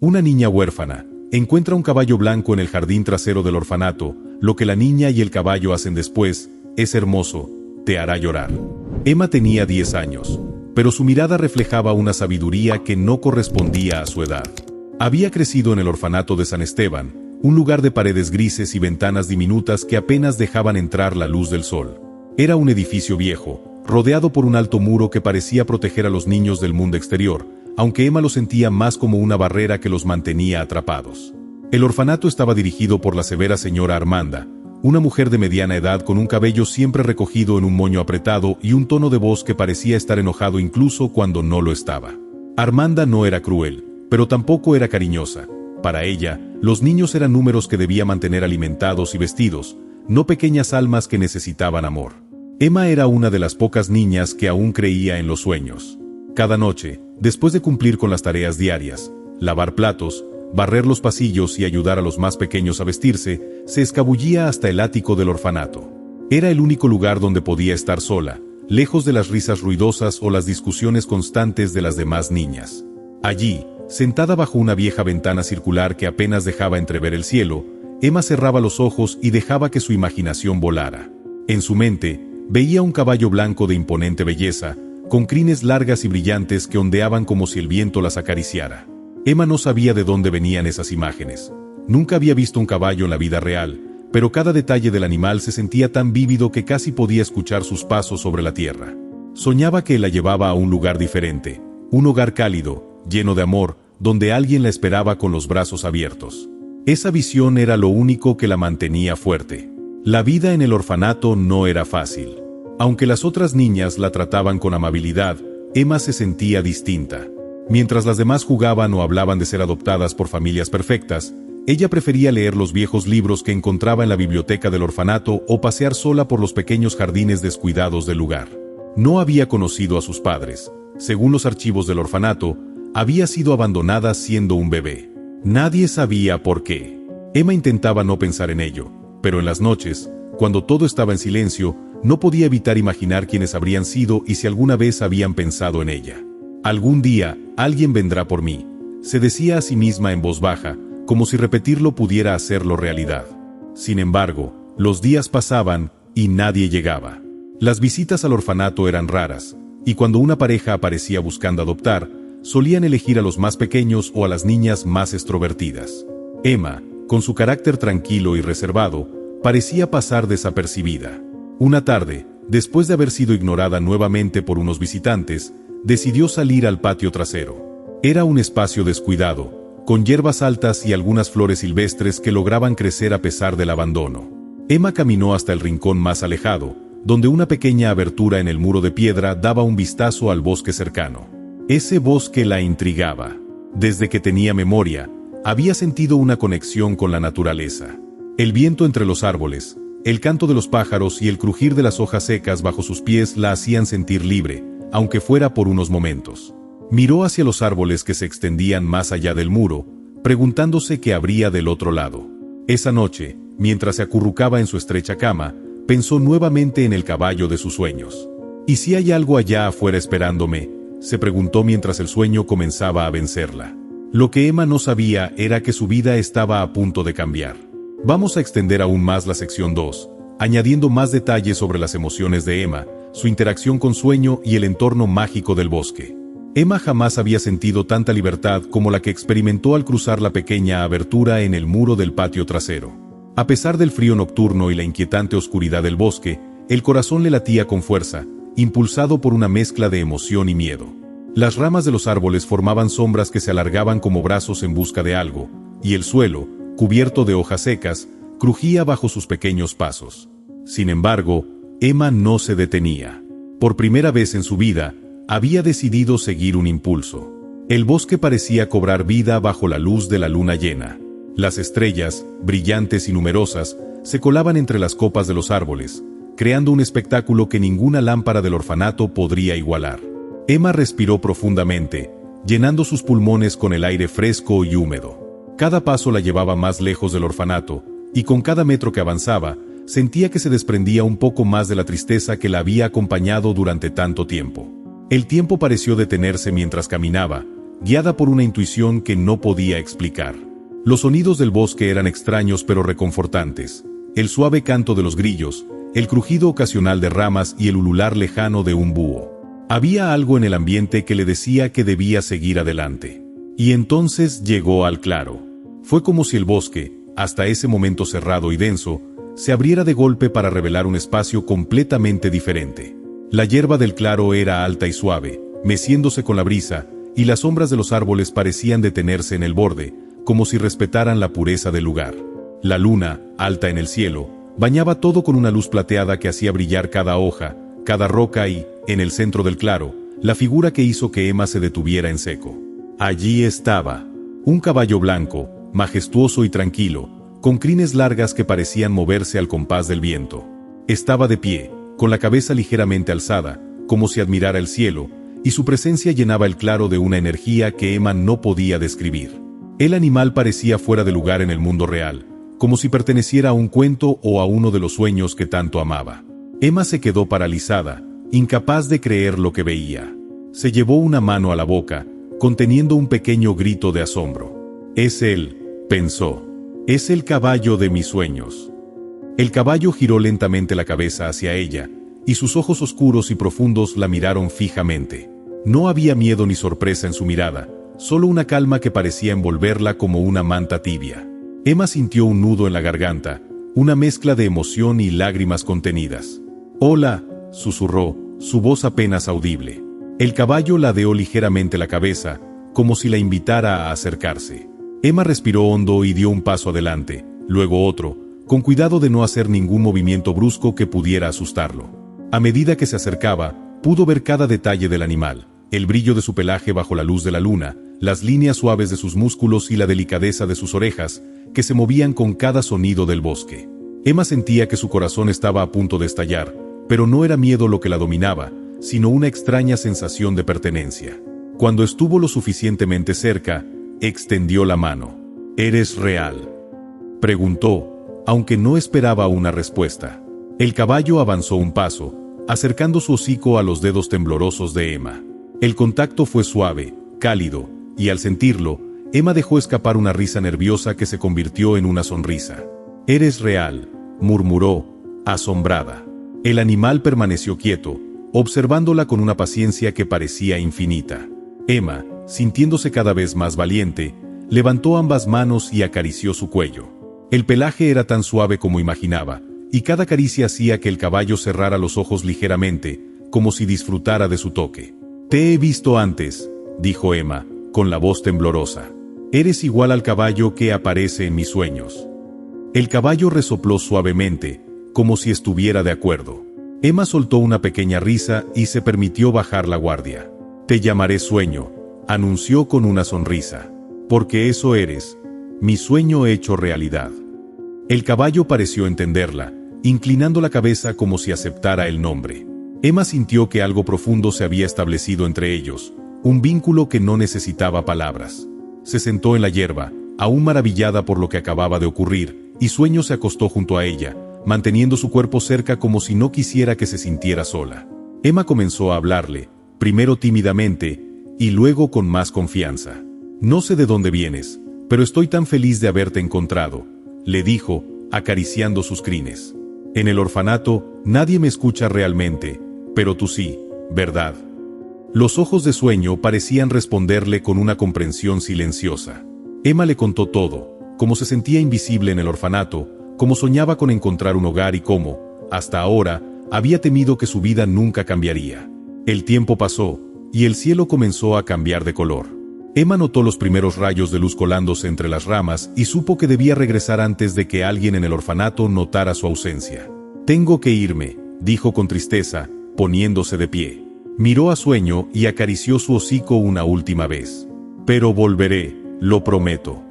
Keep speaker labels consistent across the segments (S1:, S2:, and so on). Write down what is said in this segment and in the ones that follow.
S1: Una niña huérfana encuentra un caballo blanco en el jardín trasero del orfanato. Lo que la niña y el caballo hacen después es hermoso, te hará llorar. Emma tenía 10 años, pero su mirada reflejaba una sabiduría que no correspondía a su edad. Había crecido en el orfanato de San Esteban, un lugar de paredes grises y ventanas diminutas que apenas dejaban entrar la luz del sol. Era un edificio viejo, rodeado por un alto muro que parecía proteger a los niños del mundo exterior, aunque Emma lo sentía más como una barrera que los mantenía atrapados. El orfanato estaba dirigido por la severa señora Armanda, una mujer de mediana edad con un cabello siempre recogido en un moño apretado y un tono de voz que parecía estar enojado incluso cuando no lo estaba. Armanda no era cruel, pero tampoco era cariñosa. Para ella, los niños eran números que debía mantener alimentados y vestidos, no pequeñas almas que necesitaban amor. Emma era una de las pocas niñas que aún creía en los sueños. Cada noche, después de cumplir con las tareas diarias, lavar platos, barrer los pasillos y ayudar a los más pequeños a vestirse, se escabullía hasta el ático del orfanato. Era el único lugar donde podía estar sola, lejos de las risas ruidosas o las discusiones constantes de las demás niñas. Allí, sentada bajo una vieja ventana circular que apenas dejaba entrever el cielo, Emma cerraba los ojos y dejaba que su imaginación volara. En su mente, veía un caballo blanco de imponente belleza, con crines largas y brillantes que ondeaban como si el viento las acariciara. Emma no sabía de dónde venían esas imágenes. Nunca había visto un caballo en la vida real, pero cada detalle del animal se sentía tan vívido que casi podía escuchar sus pasos sobre la tierra. Soñaba que la llevaba a un lugar diferente, un hogar cálido, lleno de amor, donde alguien la esperaba con los brazos abiertos. Esa visión era lo único que la mantenía fuerte. La vida en el orfanato no era fácil. Aunque las otras niñas la trataban con amabilidad, Emma se sentía distinta. Mientras las demás jugaban o hablaban de ser adoptadas por familias perfectas, ella prefería leer los viejos libros que encontraba en la biblioteca del orfanato o pasear sola por los pequeños jardines descuidados del lugar. No había conocido a sus padres. Según los archivos del orfanato, había sido abandonada siendo un bebé. Nadie sabía por qué. Emma intentaba no pensar en ello, pero en las noches, cuando todo estaba en silencio, no podía evitar imaginar quiénes habrían sido y si alguna vez habían pensado en ella. Algún día, alguien vendrá por mí, se decía a sí misma en voz baja, como si repetirlo pudiera hacerlo realidad. Sin embargo, los días pasaban y nadie llegaba. Las visitas al orfanato eran raras, y cuando una pareja aparecía buscando adoptar, solían elegir a los más pequeños o a las niñas más extrovertidas. Emma, con su carácter tranquilo y reservado, parecía pasar desapercibida. Una tarde, después de haber sido ignorada nuevamente por unos visitantes, decidió salir al patio trasero. Era un espacio descuidado, con hierbas altas y algunas flores silvestres que lograban crecer a pesar del abandono. Emma caminó hasta el rincón más alejado, donde una pequeña abertura en el muro de piedra daba un vistazo al bosque cercano. Ese bosque la intrigaba. Desde que tenía memoria, había sentido una conexión con la naturaleza. El viento entre los árboles, el canto de los pájaros y el crujir de las hojas secas bajo sus pies la hacían sentir libre, aunque fuera por unos momentos. Miró hacia los árboles que se extendían más allá del muro, preguntándose qué habría del otro lado. Esa noche, mientras se acurrucaba en su estrecha cama, pensó nuevamente en el caballo de sus sueños. ¿Y si hay algo allá afuera esperándome?, se preguntó mientras el sueño comenzaba a vencerla. Lo que Emma no sabía era que su vida estaba a punto de cambiar. Vamos a extender aún más la sección 2, añadiendo más detalles sobre las emociones de Emma, su interacción con sueño y el entorno mágico del bosque. Emma jamás había sentido tanta libertad como la que experimentó al cruzar la pequeña abertura en el muro del patio trasero. A pesar del frío nocturno y la inquietante oscuridad del bosque, el corazón le latía con fuerza, impulsado por una mezcla de emoción y miedo. Las ramas de los árboles formaban sombras que se alargaban como brazos en busca de algo, y el suelo, cubierto de hojas secas, crujía bajo sus pequeños pasos. Sin embargo, Emma no se detenía. Por primera vez en su vida, había decidido seguir un impulso. El bosque parecía cobrar vida bajo la luz de la luna llena. Las estrellas, brillantes y numerosas, se colaban entre las copas de los árboles, creando un espectáculo que ninguna lámpara del orfanato podría igualar. Emma respiró profundamente, llenando sus pulmones con el aire fresco y húmedo. Cada paso la llevaba más lejos del orfanato, y con cada metro que avanzaba, sentía que se desprendía un poco más de la tristeza que la había acompañado durante tanto tiempo. El tiempo pareció detenerse mientras caminaba, guiada por una intuición que no podía explicar. Los sonidos del bosque eran extraños pero reconfortantes. El suave canto de los grillos, el crujido ocasional de ramas y el ulular lejano de un búho. Había algo en el ambiente que le decía que debía seguir adelante. Y entonces llegó al claro. Fue como si el bosque, hasta ese momento cerrado y denso, se abriera de golpe para revelar un espacio completamente diferente. La hierba del claro era alta y suave, meciéndose con la brisa, y las sombras de los árboles parecían detenerse en el borde, como si respetaran la pureza del lugar. La luna, alta en el cielo, bañaba todo con una luz plateada que hacía brillar cada hoja, cada roca y, en el centro del claro, la figura que hizo que Emma se detuviera en seco. Allí estaba, un caballo blanco, majestuoso y tranquilo, con crines largas que parecían moverse al compás del viento. Estaba de pie, con la cabeza ligeramente alzada, como si admirara el cielo, y su presencia llenaba el claro de una energía que Emma no podía describir. El animal parecía fuera de lugar en el mundo real, como si perteneciera a un cuento o a uno de los sueños que tanto amaba. Emma se quedó paralizada, incapaz de creer lo que veía. Se llevó una mano a la boca, conteniendo un pequeño grito de asombro. «Es él», pensó. «Es el caballo de mis sueños». El caballo giró lentamente la cabeza hacia ella, y sus ojos oscuros y profundos la miraron fijamente. No había miedo ni sorpresa en su mirada, solo una calma que parecía envolverla como una manta tibia. Emma sintió un nudo en la garganta, una mezcla de emoción y lágrimas contenidas. «Hola», susurró, su voz apenas audible. El caballo ladeó ligeramente la cabeza, como si la invitara a acercarse. Emma respiró hondo y dio un paso adelante, luego otro, con cuidado de no hacer ningún movimiento brusco que pudiera asustarlo. A medida que se acercaba, pudo ver cada detalle del animal, el brillo de su pelaje bajo la luz de la luna, las líneas suaves de sus músculos y la delicadeza de sus orejas, que se movían con cada sonido del bosque. Emma sentía que su corazón estaba a punto de estallar, pero no era miedo lo que la dominaba, sino una extraña sensación de pertenencia. Cuando estuvo lo suficientemente cerca, extendió la mano. «¿Eres real?», preguntó, aunque no esperaba una respuesta. El caballo avanzó un paso, acercando su hocico a los dedos temblorosos de Emma. El contacto fue suave, cálido, y al sentirlo, Emma dejó escapar una risa nerviosa que se convirtió en una sonrisa. «Eres real», murmuró, asombrada. El animal permaneció quieto, observándola con una paciencia que parecía infinita. Emma, sintiéndose cada vez más valiente, levantó ambas manos y acarició su cuello. El pelaje era tan suave como imaginaba, y cada caricia hacía que el caballo cerrara los ojos ligeramente, como si disfrutara de su toque. «Te he visto antes», dijo Emma, con la voz temblorosa. «Eres igual al caballo que aparece en mis sueños». El caballo resopló suavemente, como si estuviera de acuerdo. Emma soltó una pequeña risa y se permitió bajar la guardia. «Te llamaré Sueño», anunció con una sonrisa. «Porque eso eres, mi sueño hecho realidad». El caballo pareció entenderla, inclinando la cabeza como si aceptara el nombre. Emma sintió que algo profundo se había establecido entre ellos, un vínculo que no necesitaba palabras. Se sentó en la hierba, aún maravillada por lo que acababa de ocurrir, y Sueño se acostó junto a ella, manteniendo su cuerpo cerca como si no quisiera que se sintiera sola. Emma comenzó a hablarle, primero tímidamente, y luego con más confianza. «No sé de dónde vienes, pero estoy tan feliz de haberte encontrado», le dijo, acariciando sus crines. «En el orfanato, nadie me escucha realmente, pero tú sí, ¿verdad?». Los ojos de Sueño parecían responderle con una comprensión silenciosa. Emma le contó todo, cómo se sentía invisible en el orfanato, cómo soñaba con encontrar un hogar y cómo, hasta ahora, había temido que su vida nunca cambiaría. El tiempo pasó, y el cielo comenzó a cambiar de color. Emma notó los primeros rayos de luz colándose entre las ramas y supo que debía regresar antes de que alguien en el orfanato notara su ausencia. «Tengo que irme», dijo con tristeza, poniéndose de pie. Miró a Sueño y acarició su hocico una última vez. «Pero volveré, lo prometo».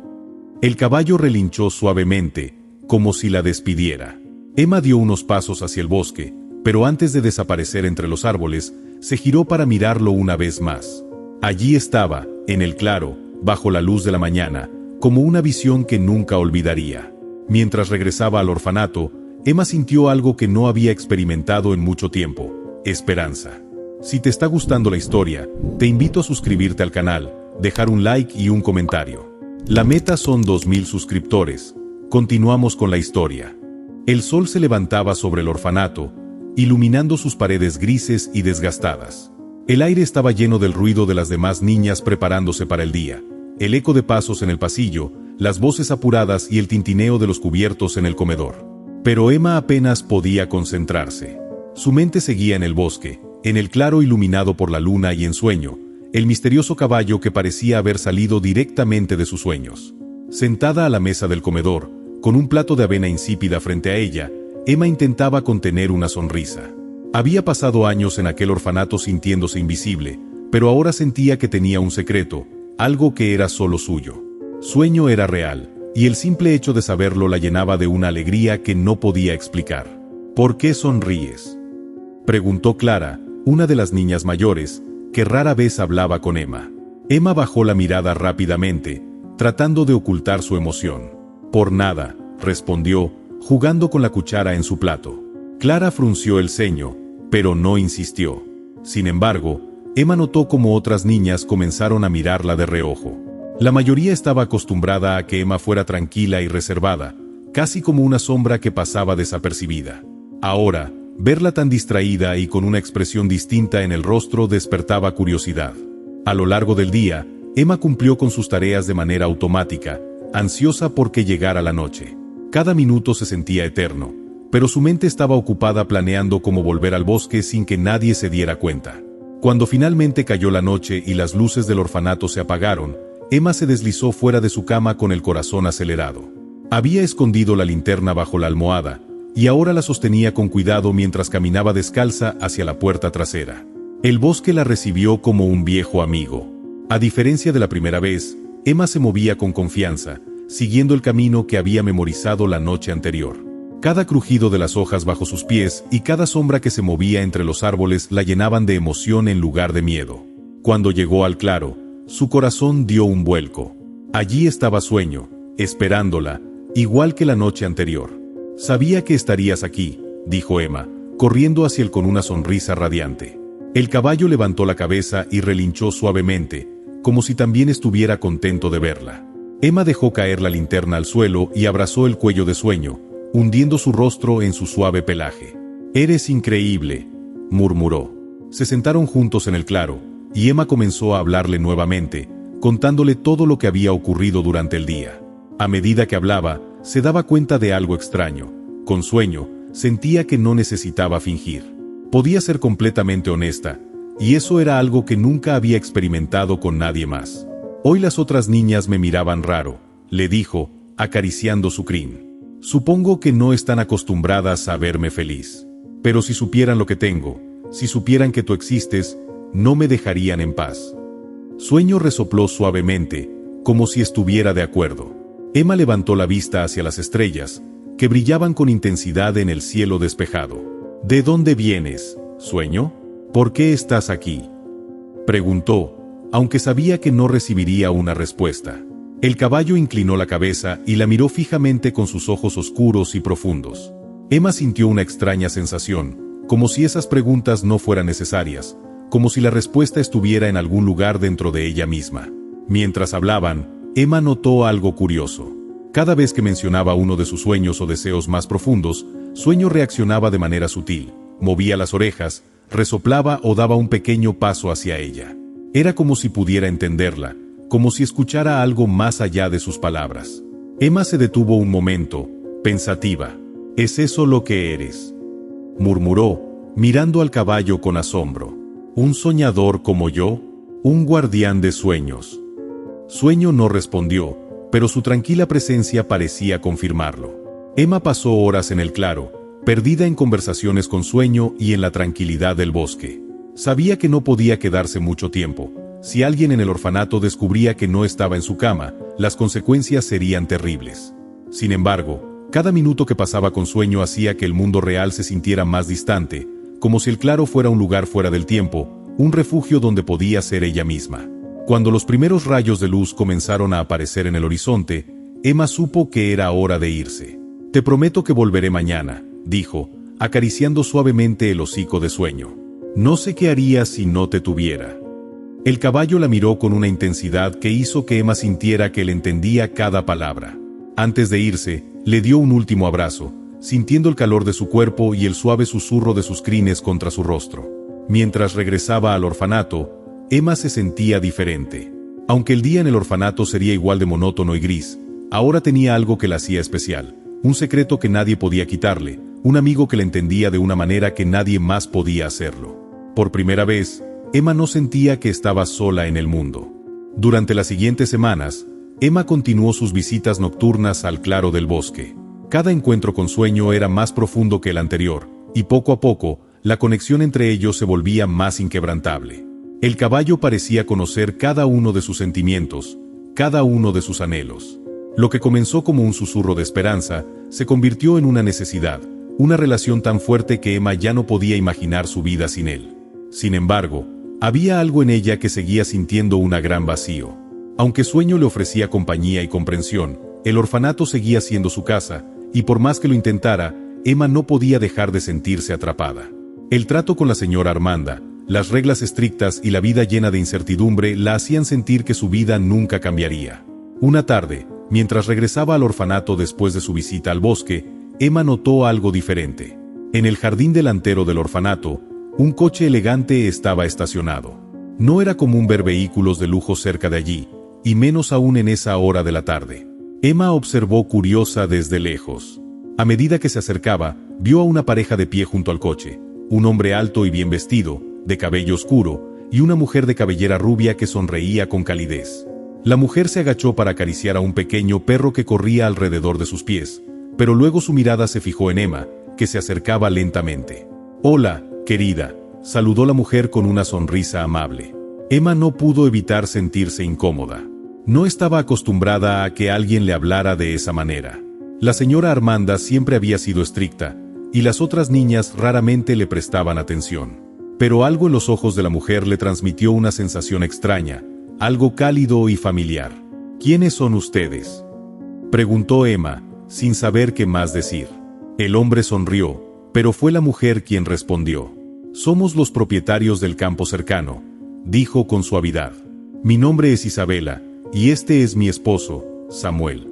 S1: El caballo relinchó suavemente, como si la despidiera. Emma dio unos pasos hacia el bosque, pero antes de desaparecer entre los árboles, se giró para mirarlo una vez más. Allí estaba, en el claro, bajo la luz de la mañana, como una visión que nunca olvidaría. Mientras regresaba al orfanato, Emma sintió algo que no había experimentado en mucho tiempo: esperanza. Si te está gustando la historia, te invito a suscribirte al canal, dejar un like y un comentario. La meta son 2000 suscriptores. Continuamos con la historia. El sol se levantaba sobre el orfanato, iluminando sus paredes grises y desgastadas. El aire estaba lleno del ruido de las demás niñas preparándose para el día, el eco de pasos en el pasillo, las voces apuradas y el tintineo de los cubiertos en el comedor. Pero Emma apenas podía concentrarse. Su mente seguía en el bosque, en el claro iluminado por la luna y en sueño, el misterioso caballo que parecía haber salido directamente de sus sueños. Sentada a la mesa del comedor, con un plato de avena insípida frente a ella, Emma intentaba contener una sonrisa. Había pasado años en aquel orfanato sintiéndose invisible, pero ahora sentía que tenía un secreto, algo que era solo suyo. Sueño era real, y el simple hecho de saberlo la llenaba de una alegría que no podía explicar. ¿Por qué sonríes?, preguntó Clara, una de las niñas mayores, que rara vez hablaba con Emma. Emma bajó la mirada rápidamente, tratando de ocultar su emoción. Por nada, respondió, jugando con la cuchara en su plato. Clara frunció el ceño, pero no insistió. Sin embargo, Emma notó cómo otras niñas comenzaron a mirarla de reojo. La mayoría estaba acostumbrada a que Emma fuera tranquila y reservada, casi como una sombra que pasaba desapercibida. Ahora, verla tan distraída y con una expresión distinta en el rostro despertaba curiosidad. A lo largo del día, Emma cumplió con sus tareas de manera automática, ansiosa por que llegara la noche. Cada minuto se sentía eterno, pero su mente estaba ocupada planeando cómo volver al bosque sin que nadie se diera cuenta. Cuando finalmente cayó la noche y las luces del orfanato se apagaron, Emma se deslizó fuera de su cama con el corazón acelerado. Había escondido la linterna bajo la almohada, y ahora la sostenía con cuidado mientras caminaba descalza hacia la puerta trasera. El bosque la recibió como un viejo amigo. A diferencia de la primera vez, Emma se movía con confianza, siguiendo el camino que había memorizado la noche anterior. Cada crujido de las hojas bajo sus pies y cada sombra que se movía entre los árboles la llenaban de emoción en lugar de miedo. Cuando llegó al claro, su corazón dio un vuelco. Allí estaba Sueño, esperándola, igual que la noche anterior. «Sabía que estarías aquí», dijo Emma, corriendo hacia él con una sonrisa radiante. El caballo levantó la cabeza y relinchó suavemente, como si también estuviera contento de verla. Emma dejó caer la linterna al suelo y abrazó el cuello de Sueño, hundiendo su rostro en su suave pelaje. «Eres increíble», murmuró. Se sentaron juntos en el claro, y Emma comenzó a hablarle nuevamente, contándole todo lo que había ocurrido durante el día. A medida que hablaba, se daba cuenta de algo extraño. Con Sueño, sentía que no necesitaba fingir. Podía ser completamente honesta, y eso era algo que nunca había experimentado con nadie más. «Hoy las otras niñas me miraban raro», le dijo, acariciando su crin. «Supongo que no están acostumbradas a verme feliz. Pero si supieran lo que tengo, si supieran que tú existes, no me dejarían en paz». Sueño resopló suavemente, como si estuviera de acuerdo. Emma levantó la vista hacia las estrellas, que brillaban con intensidad en el cielo despejado. «¿De dónde vienes, Sueño? ¿Por qué estás aquí?», preguntó, aunque sabía que no recibiría una respuesta. El caballo inclinó la cabeza y la miró fijamente con sus ojos oscuros y profundos. Emma sintió una extraña sensación, como si esas preguntas no fueran necesarias, como si la respuesta estuviera en algún lugar dentro de ella misma. Mientras hablaban, Emma notó algo curioso. Cada vez que mencionaba uno de sus sueños o deseos más profundos, Sueño reaccionaba de manera sutil, movía las orejas, resoplaba o daba un pequeño paso hacia ella. Era como si pudiera entenderla, como si escuchara algo más allá de sus palabras. Emma se detuvo un momento, pensativa. «¿Es eso lo que eres?», murmuró, mirando al caballo con asombro. «¿Un soñador como yo? ¿Un guardián de sueños?». Sueño no respondió, pero su tranquila presencia parecía confirmarlo. Emma pasó horas en el claro, perdida en conversaciones con Sueño y en la tranquilidad del bosque. Sabía que no podía quedarse mucho tiempo. Si alguien en el orfanato descubría que no estaba en su cama, las consecuencias serían terribles. Sin embargo, cada minuto que pasaba con Sueño hacía que el mundo real se sintiera más distante, como si el claro fuera un lugar fuera del tiempo, un refugio donde podía ser ella misma. Cuando los primeros rayos de luz comenzaron a aparecer en el horizonte, Emma supo que era hora de irse. «Te prometo que volveré mañana», dijo, acariciando suavemente el hocico de Sueño. «No sé qué haría si no te tuviera». El caballo la miró con una intensidad que hizo que Emma sintiera que él entendía cada palabra. Antes de irse, le dio un último abrazo, sintiendo el calor de su cuerpo y el suave susurro de sus crines contra su rostro. Mientras regresaba al orfanato, Emma se sentía diferente. Aunque el día en el orfanato sería igual de monótono y gris, ahora tenía algo que la hacía especial, un secreto que nadie podía quitarle, un amigo que la entendía de una manera que nadie más podía hacerlo. Por primera vez, Emma no sentía que estaba sola en el mundo. Durante las siguientes semanas, Emma continuó sus visitas nocturnas al claro del bosque. Cada encuentro con Sueño era más profundo que el anterior, y poco a poco, la conexión entre ellos se volvía más inquebrantable. El caballo parecía conocer cada uno de sus sentimientos, cada uno de sus anhelos. Lo que comenzó como un susurro de esperanza, se convirtió en una necesidad, una relación tan fuerte que Emma ya no podía imaginar su vida sin él. Sin embargo, había algo en ella que seguía sintiendo un gran vacío. Aunque Sueño le ofrecía compañía y comprensión, el orfanato seguía siendo su casa, y por más que lo intentara, Emma no podía dejar de sentirse atrapada. El trato con la señora Armanda, las reglas estrictas y la vida llena de incertidumbre la hacían sentir que su vida nunca cambiaría. Una tarde, mientras regresaba al orfanato después de su visita al bosque, Emma notó algo diferente. En el jardín delantero del orfanato, un coche elegante estaba estacionado. No era común ver vehículos de lujo cerca de allí, y menos aún en esa hora de la tarde. Emma observó curiosa desde lejos. A medida que se acercaba, vio a una pareja de pie junto al coche, un hombre alto y bien vestido, de cabello oscuro, y una mujer de cabellera rubia que sonreía con calidez. La mujer se agachó para acariciar a un pequeño perro que corría alrededor de sus pies, pero luego su mirada se fijó en Emma, que se acercaba lentamente. «Hola, querida», saludó la mujer con una sonrisa amable. Emma no pudo evitar sentirse incómoda. No estaba acostumbrada a que alguien le hablara de esa manera. La señora Armanda siempre había sido estricta, y las otras niñas raramente le prestaban atención. Pero algo en los ojos de la mujer le transmitió una sensación extraña, algo cálido y familiar. «¿Quiénes son ustedes?», preguntó Emma, sin saber qué más decir. El hombre sonrió, pero fue la mujer quien respondió. «Somos los propietarios del campo cercano», dijo con suavidad. «Mi nombre es Isabela, y este es mi esposo, Samuel».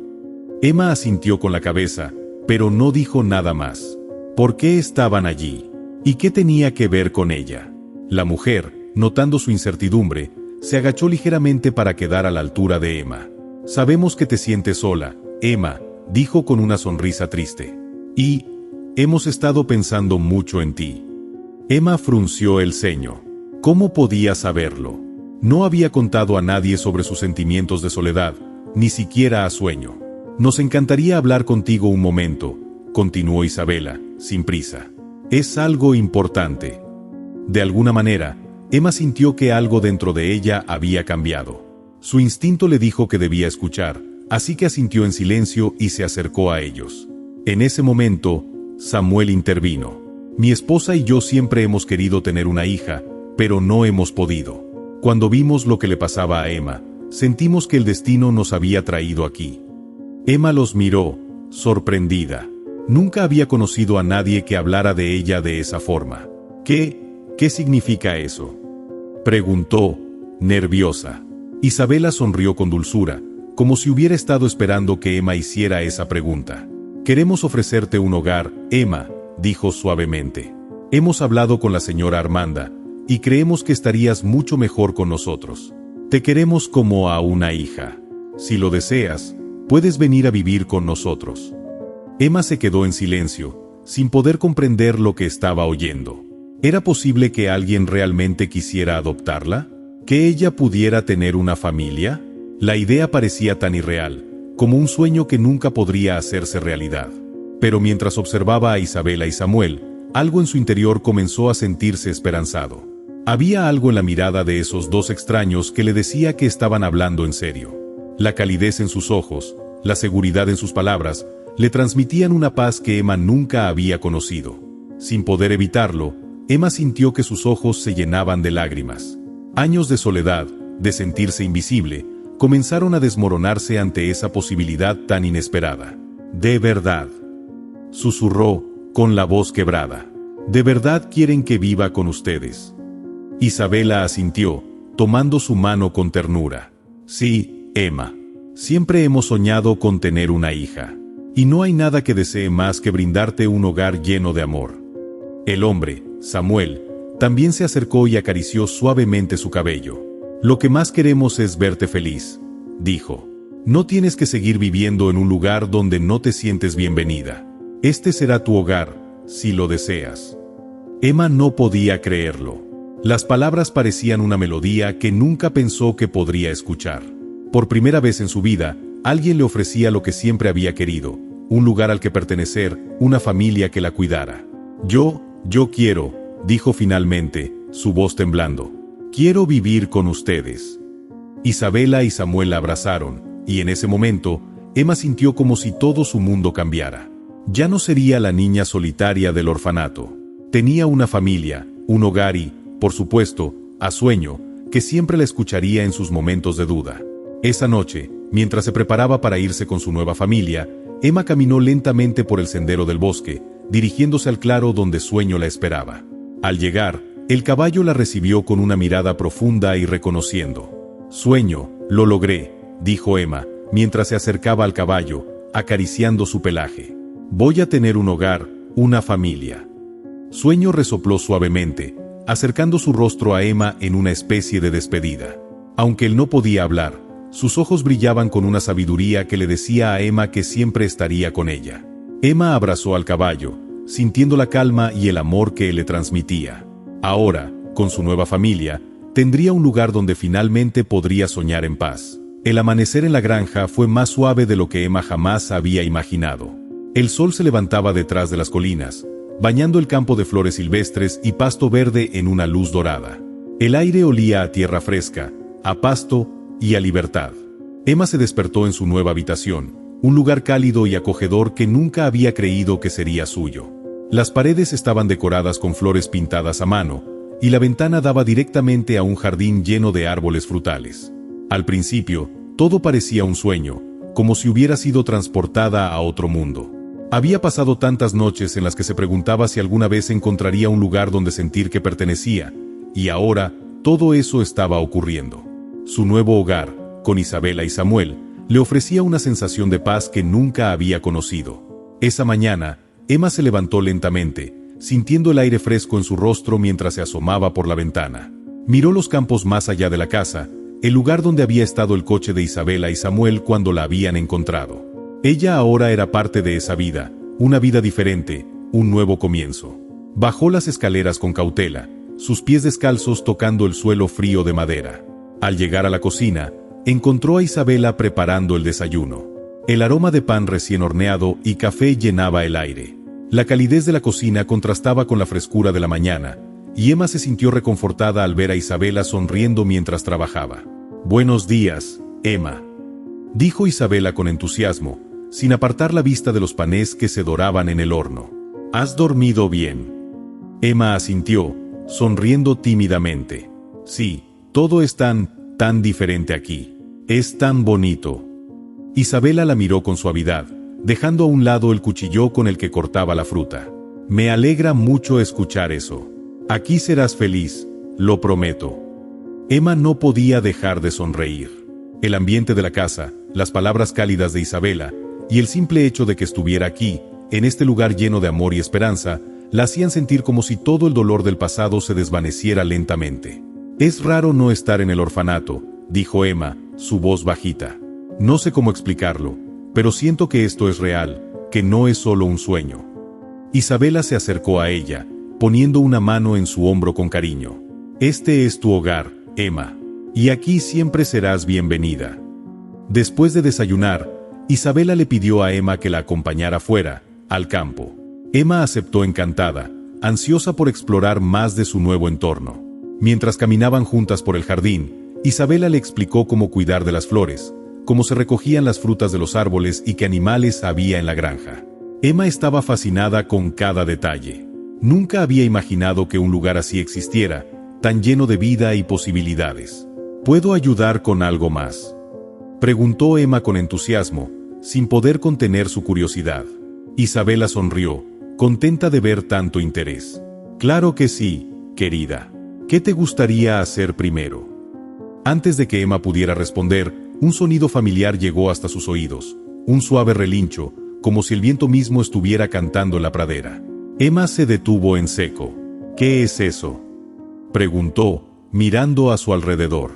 S1: Emma asintió con la cabeza, pero no dijo nada más. ¿Por qué estaban allí? ¿Y qué tenía que ver con ella? La mujer, notando su incertidumbre, se agachó ligeramente para quedar a la altura de Emma. «Sabemos que te sientes sola, Emma», dijo con una sonrisa triste. «Y hemos estado pensando mucho en ti». Emma frunció el ceño. ¿Cómo podía saberlo? No había contado a nadie sobre sus sentimientos de soledad, ni siquiera a Sueño. «Nos encantaría hablar contigo un momento», continuó Isabela, sin prisa. «Es algo importante». De alguna manera, Emma sintió que algo dentro de ella había cambiado. Su instinto le dijo que debía escuchar, así que asintió en silencio y se acercó a ellos. En ese momento, Samuel intervino. «Mi esposa y yo siempre hemos querido tener una hija, pero no hemos podido. Cuando vimos lo que le pasaba a Emma, sentimos que el destino nos había traído aquí». Emma los miró, sorprendida. Nunca había conocido a nadie que hablara de ella de esa forma. ¿Qué significa eso?», preguntó, nerviosa. Isabela sonrió con dulzura, como si hubiera estado esperando que Emma hiciera esa pregunta. «Queremos ofrecerte un hogar, Emma», dijo suavemente. «Hemos hablado con la señora Armanda, y creemos que estarías mucho mejor con nosotros. Te queremos como a una hija. Si lo deseas, puedes venir a vivir con nosotros». Emma se quedó en silencio, sin poder comprender lo que estaba oyendo. ¿Era posible que alguien realmente quisiera adoptarla? ¿Que ella pudiera tener una familia? La idea parecía tan irreal, como un sueño que nunca podría hacerse realidad. Pero mientras observaba a Isabela y Samuel, algo en su interior comenzó a sentirse esperanzado. Había algo en la mirada de esos dos extraños que le decía que estaban hablando en serio. La calidez en sus ojos, la seguridad en sus palabras, le transmitían una paz que Emma nunca había conocido. Sin poder evitarlo, Emma sintió que sus ojos se llenaban de lágrimas. Años de soledad, de sentirse invisible, comenzaron a desmoronarse ante esa posibilidad tan inesperada. «¿De verdad?», susurró, con la voz quebrada. «¿De verdad quieren que viva con ustedes?». Isabela asintió, tomando su mano con ternura. Sí, Emma. Siempre hemos soñado con tener una hija. Y no hay nada que desee más que brindarte un hogar lleno de amor. El hombre, Samuel, también se acercó y acarició suavemente su cabello. Lo que más queremos es verte feliz, dijo. No tienes que seguir viviendo en un lugar donde no te sientes bienvenida. Este será tu hogar, si lo deseas. Emma no podía creerlo. Las palabras parecían una melodía que nunca pensó que podría escuchar. Por primera vez en su vida, alguien le ofrecía lo que siempre había querido, un lugar al que pertenecer, una familia que la cuidara. Yo quiero, dijo finalmente, su voz temblando. Quiero vivir con ustedes. Isabela y Samuel la abrazaron, y en ese momento, Emma sintió como si todo su mundo cambiara. Ya no sería la niña solitaria del orfanato. Tenía una familia, un hogar y, por supuesto, a Sueño, que siempre la escucharía en sus momentos de duda. Esa noche, mientras se preparaba para irse con su nueva familia, Emma caminó lentamente por el sendero del bosque, dirigiéndose al claro donde Sueño la esperaba. Al llegar, el caballo la recibió con una mirada profunda y reconociendo. Sueño, lo logré, dijo Emma, mientras se acercaba al caballo, acariciando su pelaje. Voy a tener un hogar, una familia. Sueño resopló suavemente, acercando su rostro a Emma en una especie de despedida. Aunque él no podía hablar, sus ojos brillaban con una sabiduría que le decía a Emma que siempre estaría con ella. Emma abrazó al caballo, sintiendo la calma y el amor que él le transmitía. Ahora, con su nueva familia, tendría un lugar donde finalmente podría soñar en paz. El amanecer en la granja fue más suave de lo que Emma jamás había imaginado. El sol se levantaba detrás de las colinas, bañando el campo de flores silvestres y pasto verde en una luz dorada. El aire olía a tierra fresca, a pasto y a libertad. Emma se despertó en su nueva habitación, un lugar cálido y acogedor que nunca había creído que sería suyo. Las paredes estaban decoradas con flores pintadas a mano, y la ventana daba directamente a un jardín lleno de árboles frutales. Al principio, todo parecía un sueño, como si hubiera sido transportada a otro mundo. Había pasado tantas noches en las que se preguntaba si alguna vez encontraría un lugar donde sentir que pertenecía, y ahora todo eso estaba ocurriendo. Su nuevo hogar, con Isabela y Samuel, le ofrecía una sensación de paz que nunca había conocido. Esa mañana, Emma se levantó lentamente, sintiendo el aire fresco en su rostro mientras se asomaba por la ventana. Miró los campos más allá de la casa, el lugar donde había estado el coche de Isabela y Samuel cuando la habían encontrado. Ella ahora era parte de esa vida, una vida diferente, un nuevo comienzo. Bajó las escaleras con cautela, sus pies descalzos tocando el suelo frío de madera. Al llegar a la cocina, encontró a Isabela preparando el desayuno. El aroma de pan recién horneado y café llenaba el aire. La calidez de la cocina contrastaba con la frescura de la mañana, y Emma se sintió reconfortada al ver a Isabela sonriendo mientras trabajaba. «Buenos días, Emma», dijo Isabela con entusiasmo, sin apartar la vista de los panés que se doraban en el horno. «¿Has dormido bien?». Emma asintió, sonriendo tímidamente. «Sí, todo es tan diferente aquí. Es tan bonito». Isabela la miró con suavidad, dejando a un lado el cuchillo con el que cortaba la fruta. «Me alegra mucho escuchar eso. Aquí serás feliz, lo prometo». Emma no podía dejar de sonreír. El ambiente de la casa, las palabras cálidas de Isabela, y el simple hecho de que estuviera aquí, en este lugar lleno de amor y esperanza, la hacían sentir como si todo el dolor del pasado se desvaneciera lentamente. «Es raro no estar en el orfanato», dijo Emma, su voz bajita. «No sé cómo explicarlo, pero siento que esto es real, que no es solo un sueño». Isabela se acercó a ella, poniendo una mano en su hombro con cariño. «Este es tu hogar, Emma, y aquí siempre serás bienvenida». Después de desayunar, Isabela le pidió a Emma que la acompañara fuera, al campo. Emma aceptó encantada, ansiosa por explorar más de su nuevo entorno. Mientras caminaban juntas por el jardín, Isabela le explicó cómo cuidar de las flores, cómo se recogían las frutas de los árboles y qué animales había en la granja. Emma estaba fascinada con cada detalle. Nunca había imaginado que un lugar así existiera, tan lleno de vida y posibilidades. «¿Puedo ayudar con algo más?», preguntó Emma con entusiasmo, sin poder contener su curiosidad. Isabela sonrió, contenta de ver tanto interés. «Claro que sí, querida. ¿Qué te gustaría hacer primero?». Antes de que Emma pudiera responder, un sonido familiar llegó hasta sus oídos, un suave relincho, como si el viento mismo estuviera cantando en la pradera. Emma se detuvo en seco. «¿Qué es eso?», preguntó, mirando a su alrededor.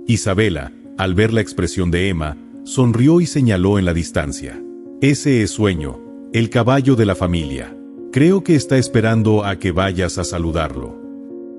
S1: Isabela, al ver la expresión de Emma, sonrió y señaló en la distancia. «Ese es Sueño, el caballo de la familia. Creo que está esperando a que vayas a saludarlo».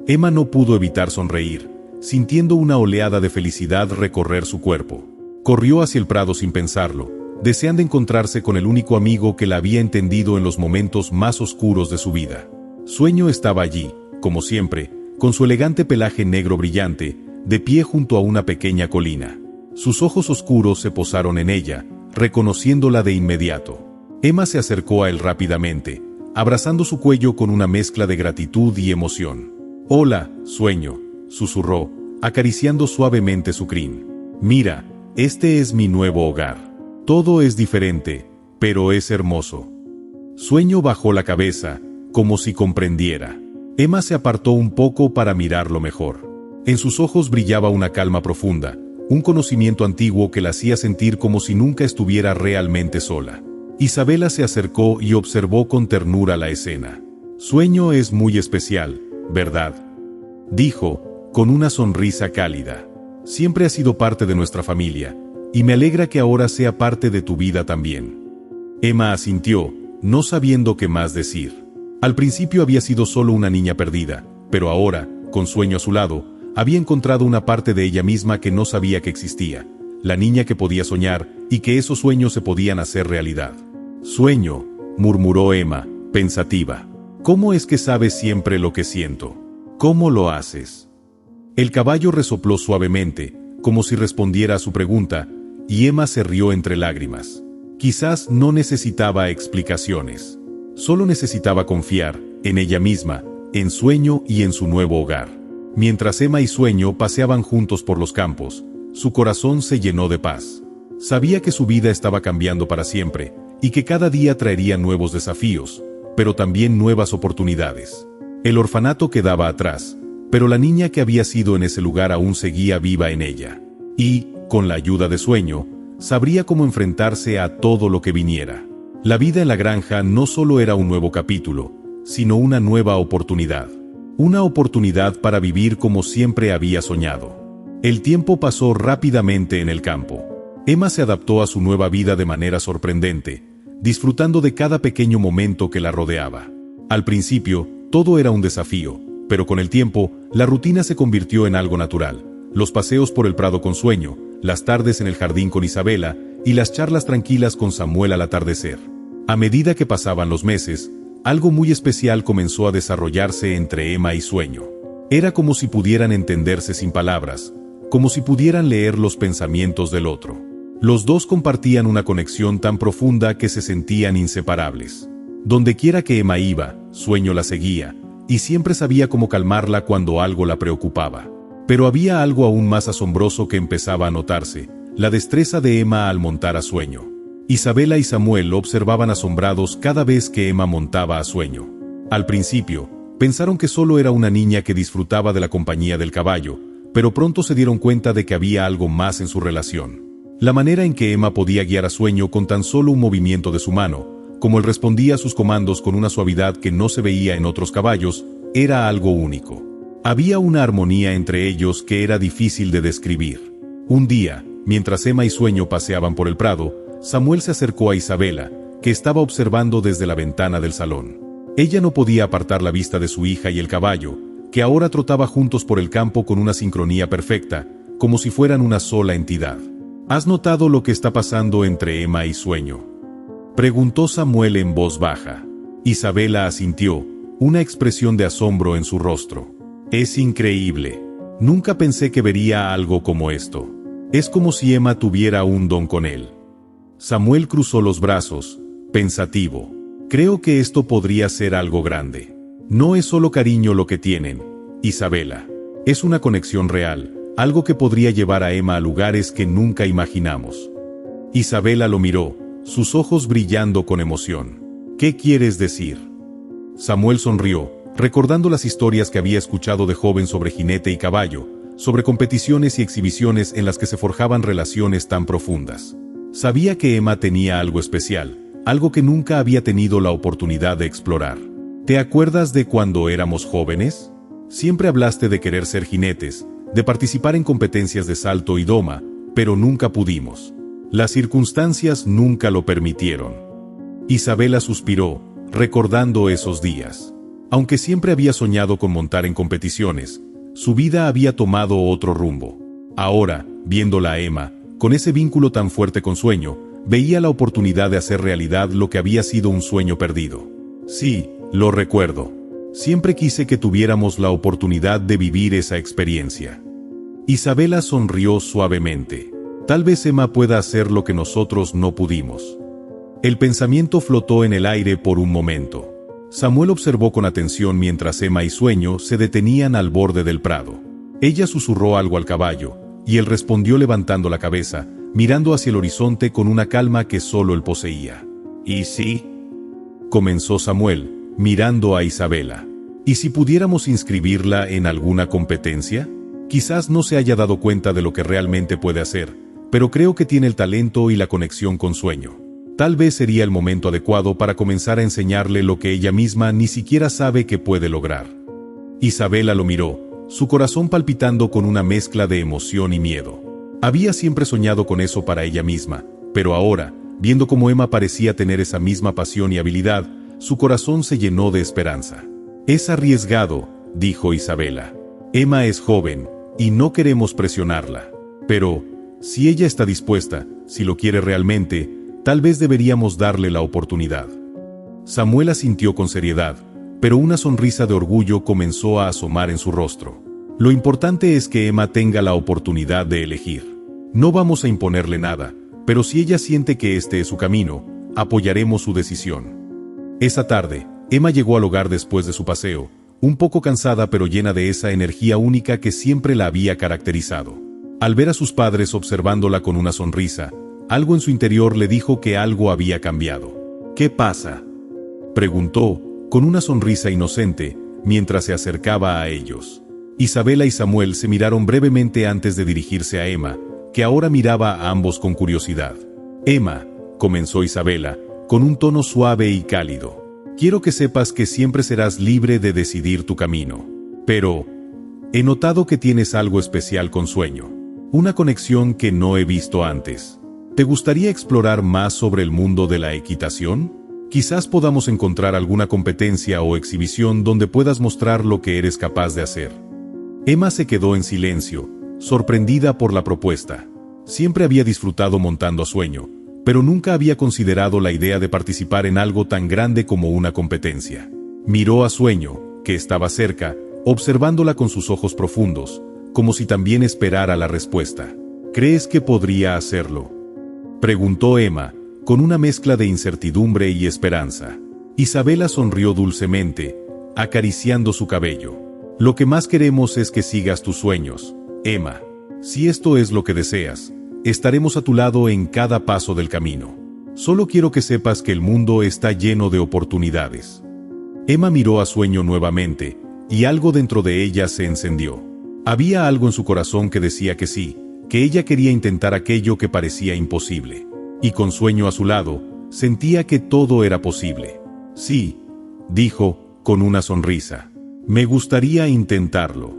S1: Emma no pudo evitar sonreír, sintiendo una oleada de felicidad recorrer su cuerpo. Corrió hacia el prado sin pensarlo, deseando encontrarse con el único amigo que la había entendido en los momentos más oscuros de su vida. Sueño estaba allí, como siempre, con su elegante pelaje negro brillante, de pie junto a una pequeña colina. Sus ojos oscuros se posaron en ella, reconociéndola de inmediato. Emma se acercó a él rápidamente, abrazando su cuello con una mezcla de gratitud y emoción. «Hola, Sueño», susurró, acariciando suavemente su crin. «Mira, este es mi nuevo hogar. Todo es diferente, pero es hermoso». Sueño bajó la cabeza, como si comprendiera. Emma se apartó un poco para mirarlo mejor. En sus ojos brillaba una calma profunda, un conocimiento antiguo que la hacía sentir como si nunca estuviera realmente sola. Isabela se acercó y observó con ternura la escena. «Sueño es muy especial, ¿verdad?», dijo, con una sonrisa cálida. «Siempre ha sido parte de nuestra familia, y me alegra que ahora sea parte de tu vida también». Emma asintió, no sabiendo qué más decir. Al principio había sido solo una niña perdida, pero ahora, con Sueño a su lado, había encontrado una parte de ella misma que no sabía que existía, la niña que podía soñar y que esos sueños se podían hacer realidad. «Sueño», murmuró Emma, pensativa. «¿Cómo es que sabes siempre lo que siento? ¿Cómo lo haces?». El caballo resopló suavemente, como si respondiera a su pregunta, y Emma se rió entre lágrimas. Quizás no necesitaba explicaciones. Solo necesitaba confiar, en ella misma, en Sueño y en su nuevo hogar. Mientras Emma y Sueño paseaban juntos por los campos, su corazón se llenó de paz. Sabía que su vida estaba cambiando para siempre, y que cada día traería nuevos desafíos, pero también nuevas oportunidades. El orfanato quedaba atrás, pero la niña que había sido en ese lugar aún seguía viva en ella. Y, con la ayuda de Sueño, sabría cómo enfrentarse a todo lo que viniera. La vida en la granja no solo era un nuevo capítulo, sino una nueva oportunidad. Una oportunidad para vivir como siempre había soñado. El tiempo pasó rápidamente en el campo. Emma se adaptó a su nueva vida de manera sorprendente, disfrutando de cada pequeño momento que la rodeaba. Al principio, todo era un desafío, pero con el tiempo, la rutina se convirtió en algo natural. Los paseos por el prado con Sueño, las tardes en el jardín con Isabela y las charlas tranquilas con Samuel al atardecer. A medida que pasaban los meses, algo muy especial comenzó a desarrollarse entre Emma y Sueño. Era como si pudieran entenderse sin palabras, como si pudieran leer los pensamientos del otro. Los dos compartían una conexión tan profunda que se sentían inseparables. Dondequiera que Emma iba, Sueño la seguía, y siempre sabía cómo calmarla cuando algo la preocupaba. Pero había algo aún más asombroso que empezaba a notarse, la destreza de Emma al montar a Sueño. Isabela y Samuel observaban asombrados cada vez que Emma montaba a Sueño. Al principio, pensaron que solo era una niña que disfrutaba de la compañía del caballo, pero pronto se dieron cuenta de que había algo más en su relación. La manera en que Emma podía guiar a Sueño con tan solo un movimiento de su mano, como él respondía a sus comandos con una suavidad que no se veía en otros caballos, era algo único. Había una armonía entre ellos que era difícil de describir. Un día, mientras Emma y Sueño paseaban por el prado, Samuel se acercó a Isabela, que estaba observando desde la ventana del salón. Ella no podía apartar la vista de su hija y el caballo, que ahora trotaba juntos por el campo con una sincronía perfecta, como si fueran una sola entidad. ¿Has notado lo que está pasando entre Emma y Sueño?, preguntó Samuel en voz baja. Isabela asintió, una expresión de asombro en su rostro. Es increíble. Nunca pensé que vería algo como esto. Es como si Emma tuviera un don con él. Samuel cruzó los brazos, pensativo. Creo que esto podría ser algo grande. No es solo cariño lo que tienen, Isabela. Es una conexión real, algo que podría llevar a Emma a lugares que nunca imaginamos. Isabela lo miró, sus ojos brillando con emoción. ¿Qué quieres decir? Samuel sonrió, recordando las historias que había escuchado de joven sobre jinete y caballo, sobre competiciones y exhibiciones en las que se forjaban relaciones tan profundas. Sabía que Emma tenía algo especial, algo que nunca había tenido la oportunidad de explorar. ¿Te acuerdas de cuando éramos jóvenes? Siempre hablaste de querer ser jinetes, de participar en competencias de salto y doma, pero nunca pudimos. Las circunstancias nunca lo permitieron. Isabela suspiró, recordando esos días. Aunque siempre había soñado con montar en competiciones, su vida había tomado otro rumbo. Ahora, viéndola a Emma, con ese vínculo tan fuerte con Sueño, veía la oportunidad de hacer realidad lo que había sido un sueño perdido. Sí, lo recuerdo. Siempre quise que tuviéramos la oportunidad de vivir esa experiencia. Isabela sonrió suavemente. Tal vez Emma pueda hacer lo que nosotros no pudimos. El pensamiento flotó en el aire por un momento. Samuel observó con atención mientras Emma y Sueño se detenían al borde del prado. Ella susurró algo al caballo, y él respondió levantando la cabeza, mirando hacia el horizonte con una calma que solo él poseía. ¿Y sí? Comenzó Samuel, mirando a Isabela. ¿Y si pudiéramos inscribirla en alguna competencia? Quizás no se haya dado cuenta de lo que realmente puede hacer, pero creo que tiene el talento y la conexión con Sueño. Tal vez sería el momento adecuado para comenzar a enseñarle lo que ella misma ni siquiera sabe que puede lograr. Isabela lo miró, su corazón palpitando con una mezcla de emoción y miedo. Había siempre soñado con eso para ella misma, pero ahora, viendo cómo Emma parecía tener esa misma pasión y habilidad, su corazón se llenó de esperanza. «Es arriesgado», dijo Isabela. «Emma es joven, y no queremos presionarla. Pero, si ella está dispuesta, si lo quiere realmente, tal vez deberíamos darle la oportunidad». Samuel asintió con seriedad, pero una sonrisa de orgullo comenzó a asomar en su rostro. «Lo importante es que Emma tenga la oportunidad de elegir. No vamos a imponerle nada, pero si ella siente que este es su camino, apoyaremos su decisión». Esa tarde, Emma llegó al hogar después de su paseo, un poco cansada pero llena de esa energía única que siempre la había caracterizado. Al ver a sus padres observándola con una sonrisa, algo en su interior le dijo que algo había cambiado. «¿Qué pasa?», preguntó, con una sonrisa inocente, mientras se acercaba a ellos. Isabela y Samuel se miraron brevemente antes de dirigirse a Emma, que ahora miraba a ambos con curiosidad. «Emma», comenzó Isabela, con un tono suave y cálido, «quiero que sepas que siempre serás libre de decidir tu camino. Pero he notado que tienes algo especial con Sueño, una conexión que no he visto antes. ¿Te gustaría explorar más sobre el mundo de la equitación? Quizás podamos encontrar alguna competencia o exhibición donde puedas mostrar lo que eres capaz de hacer». Emma se quedó en silencio, sorprendida por la propuesta. Siempre había disfrutado montando a Sueño, pero nunca había considerado la idea de participar en algo tan grande como una competencia. Miró a Sueño, que estaba cerca, observándola con sus ojos profundos, como si también esperara la respuesta. «¿Crees que podría hacerlo?», preguntó Emma, con una mezcla de incertidumbre y esperanza. Isabela sonrió dulcemente, acariciando su cabello. «Lo que más queremos es que sigas tus sueños, Emma. Si esto es lo que deseas, estaremos a tu lado en cada paso del camino. Solo quiero que sepas que el mundo está lleno de oportunidades». Emma miró a Sueño nuevamente, y algo dentro de ella se encendió. Había algo en su corazón que decía que sí, que ella quería intentar aquello que parecía imposible. Y con Sueño a su lado, sentía que todo era posible. «Sí», dijo, con una sonrisa. «Me gustaría intentarlo».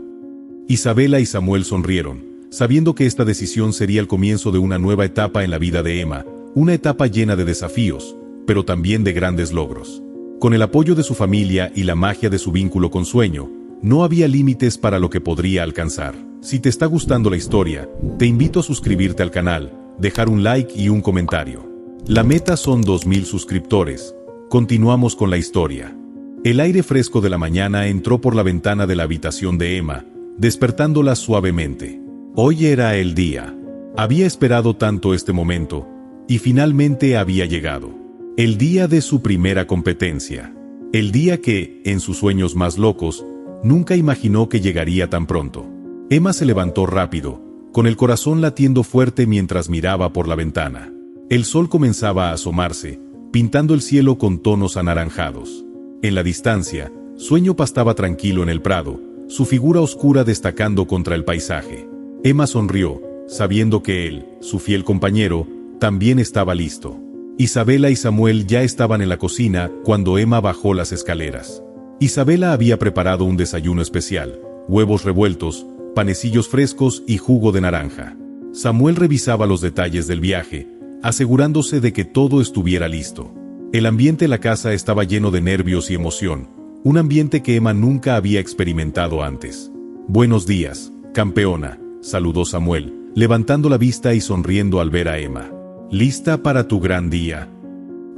S1: Isabela y Samuel sonrieron, sabiendo que esta decisión sería el comienzo de una nueva etapa en la vida de Emma, una etapa llena de desafíos, pero también de grandes logros. Con el apoyo de su familia y la magia de su vínculo con Sueño, no había límites para lo que podría alcanzar. Si te está gustando la historia, te invito a suscribirte al canal, dejar un like y un comentario. La meta son 2000 suscriptores. Continuamos con la historia. El aire fresco de la mañana entró por la ventana de la habitación de Emma, despertándola suavemente. Hoy era el día. Había esperado tanto este momento, y finalmente había llegado. El día de su primera competencia. El día que, en sus sueños más locos, nunca imaginó que llegaría tan pronto. Emma se levantó rápido, con el corazón latiendo fuerte mientras miraba por la ventana. El sol comenzaba a asomarse, pintando el cielo con tonos anaranjados. En la distancia, Sueño pastaba tranquilo en el prado, su figura oscura destacando contra el paisaje. Emma sonrió, sabiendo que él, su fiel compañero, también estaba listo. Isabela y Samuel ya estaban en la cocina cuando Emma bajó las escaleras. Isabela había preparado un desayuno especial: huevos revueltos, panecillos frescos y jugo de naranja. Samuel revisaba los detalles del viaje, asegurándose de que todo estuviera listo. El ambiente de la casa estaba lleno de nervios y emoción, un ambiente que Emma nunca había experimentado antes. «Buenos días, campeona», saludó Samuel, levantando la vista y sonriendo al ver a Emma. «¿Lista para tu gran día?».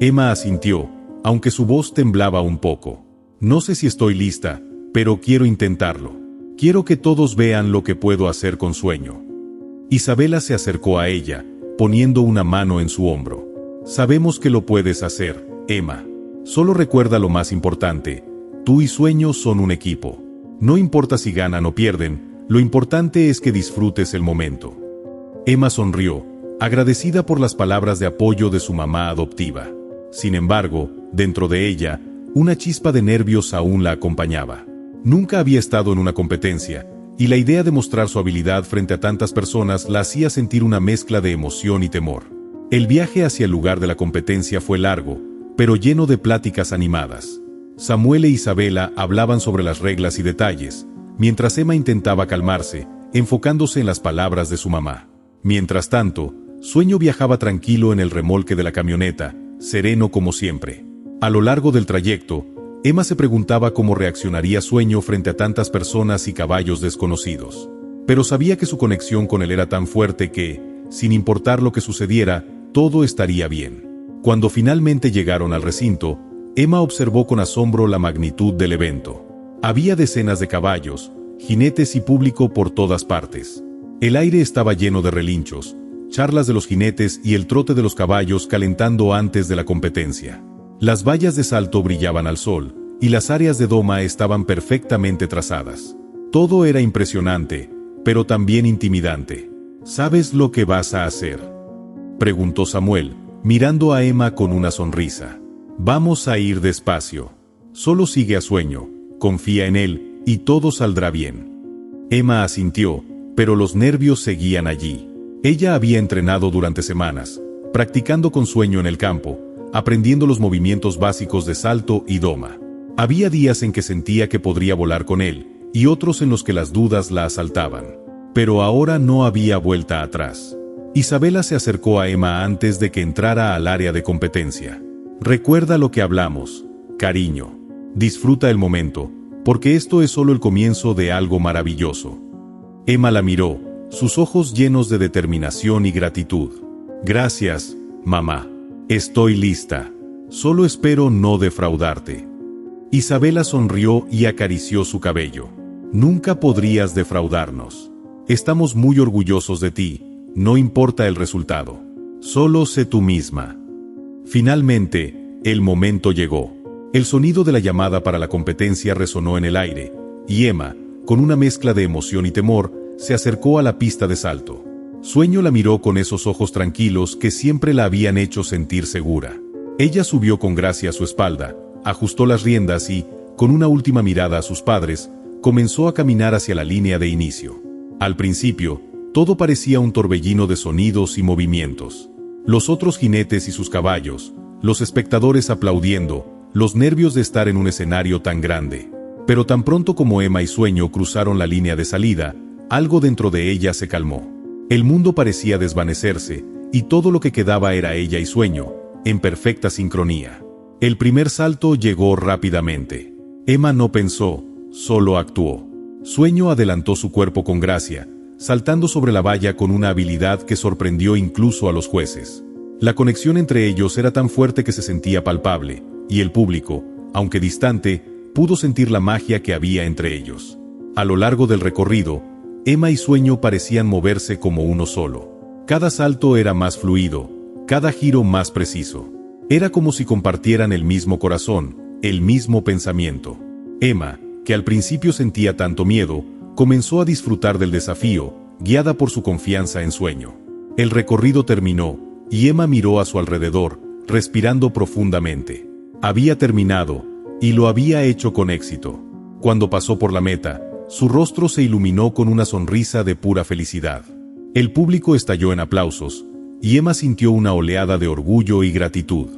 S1: Emma asintió, aunque su voz temblaba un poco. «No sé si estoy lista, pero quiero intentarlo. Quiero que todos vean lo que puedo hacer con Sueño». Isabela se acercó a ella, poniendo una mano en su hombro. «Sabemos que lo puedes hacer, Emma. Solo recuerda lo más importante: tú y Sueño son un equipo. No importa si ganan o pierden, lo importante es que disfrutes el momento». Emma sonrió, agradecida por las palabras de apoyo de su mamá adoptiva. Sin embargo, dentro de ella, una chispa de nervios aún la acompañaba. Nunca había estado en una competencia, y la idea de mostrar su habilidad frente a tantas personas la hacía sentir una mezcla de emoción y temor. El viaje hacia el lugar de la competencia fue largo, pero lleno de pláticas animadas. Samuel e Isabela hablaban sobre las reglas y detalles, mientras Emma intentaba calmarse, enfocándose en las palabras de su mamá. Mientras tanto, Sueño viajaba tranquilo en el remolque de la camioneta, sereno como siempre. A lo largo del trayecto, Emma se preguntaba cómo reaccionaría Sueño frente a tantas personas y caballos desconocidos. Pero sabía que su conexión con él era tan fuerte que, sin importar lo que sucediera, todo estaría bien. Cuando finalmente llegaron al recinto, Emma observó con asombro la magnitud del evento. Había decenas de caballos, jinetes y público por todas partes. El aire estaba lleno de relinchos, charlas de los jinetes y el trote de los caballos calentando antes de la competencia. Las vallas de salto brillaban al sol, y las áreas de doma estaban perfectamente trazadas. Todo era impresionante, pero también intimidante. «¿Sabes lo que vas a hacer?», preguntó Samuel, mirando a Emma con una sonrisa. «Vamos a ir despacio. Solo sigue a Sueño, confía en él, y todo saldrá bien». Emma asintió, pero los nervios seguían allí. Ella había entrenado durante semanas, practicando con Sueño en el campo, aprendiendo los movimientos básicos de salto y doma. Había días en que sentía que podría volar con él, y otros en los que las dudas la asaltaban. Pero ahora no había vuelta atrás. Isabela se acercó a Emma antes de que entrara al área de competencia. «Recuerda lo que hablamos, cariño. Disfruta el momento, porque esto es solo el comienzo de algo maravilloso». Emma la miró, sus ojos llenos de determinación y gratitud. «Gracias, mamá. Estoy lista. Solo espero no defraudarte». Isabela sonrió y acarició su cabello. «Nunca podrías defraudarnos. Estamos muy orgullosos de ti, no importa el resultado. Solo sé tú misma». Finalmente, el momento llegó. El sonido de la llamada para la competencia resonó en el aire, y Emma, con una mezcla de emoción y temor, se acercó a la pista de salto. Sueño la miró con esos ojos tranquilos que siempre la habían hecho sentir segura. Ella subió con gracia a su espalda, ajustó las riendas y, con una última mirada a sus padres, comenzó a caminar hacia la línea de inicio. Al principio, todo parecía un torbellino de sonidos y movimientos. Los otros jinetes y sus caballos, los espectadores aplaudiendo, los nervios de estar en un escenario tan grande. Pero tan pronto como Emma y Sueño cruzaron la línea de salida, algo dentro de ella se calmó. El mundo parecía desvanecerse, y todo lo que quedaba era ella y Sueño, en perfecta sincronía. El primer salto llegó rápidamente. Emma no pensó, solo actuó. Sueño adelantó su cuerpo con gracia, saltando sobre la valla con una habilidad que sorprendió incluso a los jueces. La conexión entre ellos era tan fuerte que se sentía palpable, y el público, aunque distante, pudo sentir la magia que había entre ellos. A lo largo del recorrido, Emma y Sueño parecían moverse como uno solo. Cada salto era más fluido, cada giro más preciso. Era como si compartieran el mismo corazón, el mismo pensamiento. Emma, que al principio sentía tanto miedo, comenzó a disfrutar del desafío, guiada por su confianza en Sueño. El recorrido terminó, y Emma miró a su alrededor, respirando profundamente. Había terminado, y lo había hecho con éxito. Cuando pasó por la meta, Su rostro se iluminó con una sonrisa de pura felicidad. El público estalló en aplausos, y Emma sintió una oleada de orgullo y gratitud.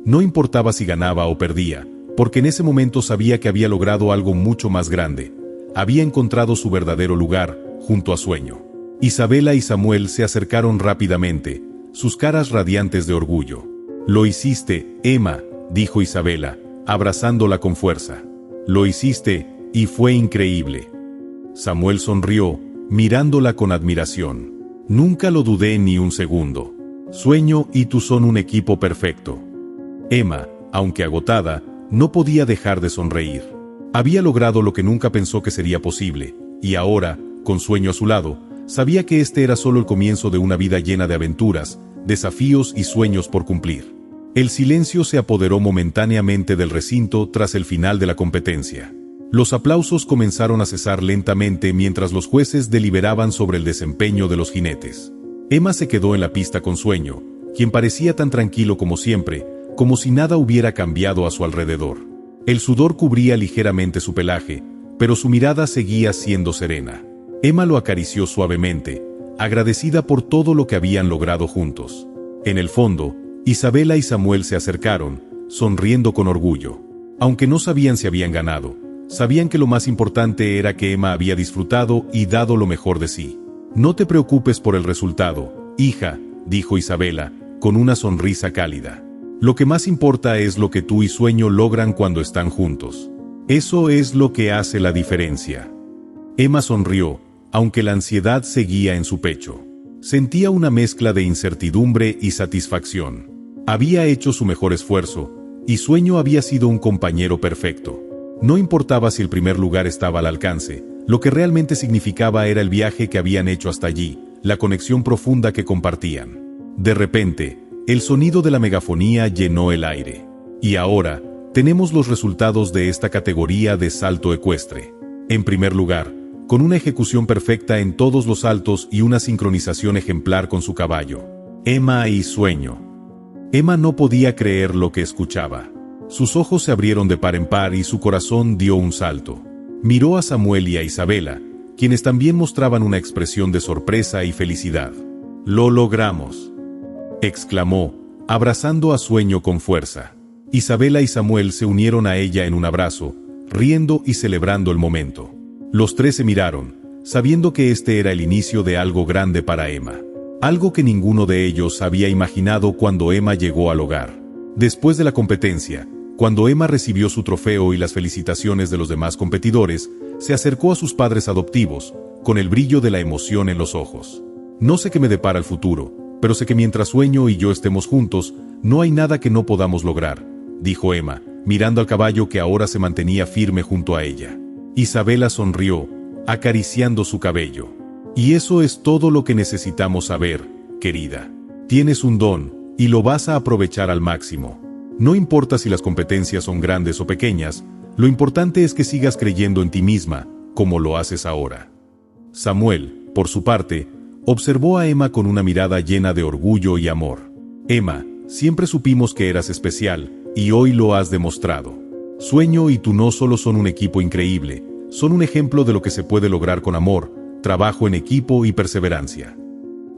S1: No importaba si ganaba o perdía, porque en ese momento sabía que había logrado algo mucho más grande. Había encontrado su verdadero lugar, junto a Sueño. Isabela y Samuel se acercaron rápidamente, sus caras radiantes de orgullo. «Lo hiciste, Emma», dijo Isabela, abrazándola con fuerza. «Lo hiciste, y fue increíble». Samuel sonrió, mirándola con admiración. «Nunca lo dudé ni un segundo. Sueño y tú son un equipo perfecto». Emma, aunque agotada, no podía dejar de sonreír. Había logrado lo que nunca pensó que sería posible, y ahora, con Sueño a su lado, sabía que este era solo el comienzo de una vida llena de aventuras, desafíos y sueños por cumplir. El silencio se apoderó momentáneamente del recinto tras el final de la competencia. Los aplausos comenzaron a cesar lentamente mientras los jueces deliberaban sobre el desempeño de los jinetes. Emma se quedó en la pista con Sueño, quien parecía tan tranquilo como siempre, como si nada hubiera cambiado a su alrededor. El sudor cubría ligeramente su pelaje, pero su mirada seguía siendo serena. Emma lo acarició suavemente, agradecida por todo lo que habían logrado juntos. En el fondo, Isabela y Samuel se acercaron, sonriendo con orgullo. Aunque no sabían si habían ganado, sabían que lo más importante era que Emma había disfrutado y dado lo mejor de sí. «No te preocupes por el resultado, hija», dijo Isabela, con una sonrisa cálida. «Lo que más importa es lo que tú y Sueño logran cuando están juntos. Eso es lo que hace la diferencia». Emma sonrió, aunque la ansiedad seguía en su pecho. Sentía una mezcla de incertidumbre y satisfacción. Había hecho su mejor esfuerzo, y Sueño había sido un compañero perfecto. No importaba si el primer lugar estaba al alcance, lo que realmente significaba era el viaje que habían hecho hasta allí, la conexión profunda que compartían. De repente, el sonido de la megafonía llenó el aire. Y ahora, tenemos los resultados de esta categoría de salto ecuestre. En primer lugar, con una ejecución perfecta en todos los saltos y una sincronización ejemplar con su caballo, Emma y Sueño. Emma no podía creer lo que escuchaba. Sus ojos se abrieron de par en par y su corazón dio un salto. Miró a Samuel y a Isabela, quienes también mostraban una expresión de sorpresa y felicidad. «¡Lo logramos!», exclamó, abrazando a Sueño con fuerza. Isabela y Samuel se unieron a ella en un abrazo, riendo y celebrando el momento. Los tres se miraron, sabiendo que este era el inicio de algo grande para Emma. Algo que ninguno de ellos había imaginado cuando Emma llegó al hogar. Después de la competencia, cuando Emma recibió su trofeo y las felicitaciones de los demás competidores, se acercó a sus padres adoptivos, con el brillo de la emoción en los ojos. «No sé qué me depara el futuro, pero sé que mientras Sueño y yo estemos juntos, no hay nada que no podamos lograr», dijo Emma, mirando al caballo que ahora se mantenía firme junto a ella. Isabela sonrió, acariciando su cabello. «Y eso es todo lo que necesitamos saber, querida. Tienes un don, y lo vas a aprovechar al máximo. No importa si las competencias son grandes o pequeñas, lo importante es que sigas creyendo en ti misma, como lo haces ahora». Samuel, por su parte, observó a Emma con una mirada llena de orgullo y amor. «Emma, siempre supimos que eras especial, y hoy lo has demostrado. Sueño y tú no solo son un equipo increíble, son un ejemplo de lo que se puede lograr con amor, trabajo en equipo y perseverancia».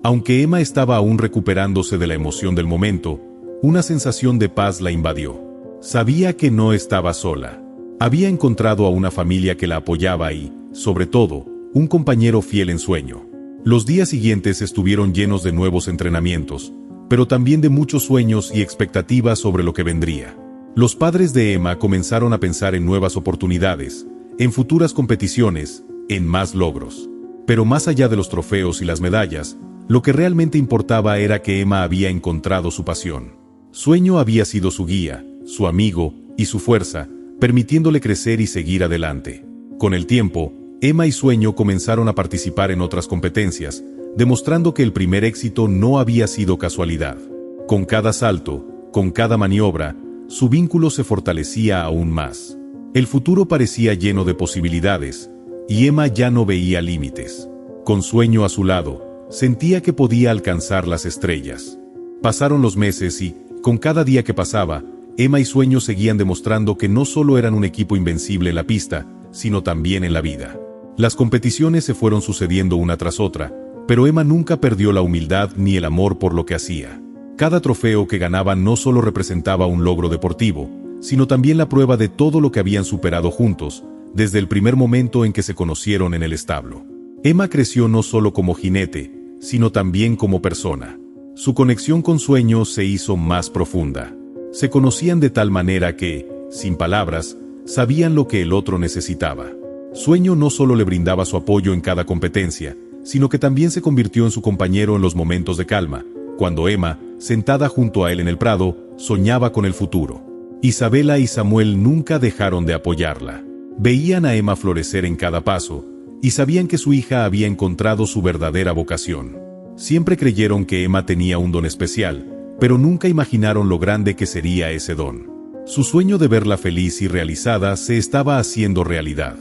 S1: Aunque Emma estaba aún recuperándose de la emoción del momento, una sensación de paz la invadió. Sabía que no estaba sola. Había encontrado a una familia que la apoyaba y, sobre todo, un compañero fiel en Sueño. Los días siguientes estuvieron llenos de nuevos entrenamientos, pero también de muchos sueños y expectativas sobre lo que vendría. Los padres de Emma comenzaron a pensar en nuevas oportunidades, en futuras competiciones, en más logros. Pero más allá de los trofeos y las medallas, lo que realmente importaba era que Emma había encontrado su pasión. Sueño había sido su guía, su amigo y su fuerza, permitiéndole crecer y seguir adelante. Con el tiempo, Emma y Sueño comenzaron a participar en otras competencias, demostrando que el primer éxito no había sido casualidad. Con cada salto, con cada maniobra, su vínculo se fortalecía aún más. El futuro parecía lleno de posibilidades, y Emma ya no veía límites. Con Sueño a su lado, sentía que podía alcanzar las estrellas. Pasaron los meses y, con cada día que pasaba, Emma y Sueño seguían demostrando que no solo eran un equipo invencible en la pista, sino también en la vida. Las competiciones se fueron sucediendo una tras otra, pero Emma nunca perdió la humildad ni el amor por lo que hacía. Cada trofeo que ganaba no solo representaba un logro deportivo, sino también la prueba de todo lo que habían superado juntos, desde el primer momento en que se conocieron en el establo. Emma creció no solo como jinete, sino también como persona. Su conexión con Sueño se hizo más profunda. Se conocían de tal manera que, sin palabras, sabían lo que el otro necesitaba. Sueño no solo le brindaba su apoyo en cada competencia, sino que también se convirtió en su compañero en los momentos de calma, cuando Emma, sentada junto a él en el prado, soñaba con el futuro. Isabela y Samuel nunca dejaron de apoyarla. Veían a Emma florecer en cada paso, y sabían que su hija había encontrado su verdadera vocación. Siempre creyeron que Emma tenía un don especial, pero nunca imaginaron lo grande que sería ese don. Su sueño de verla feliz y realizada se estaba haciendo realidad.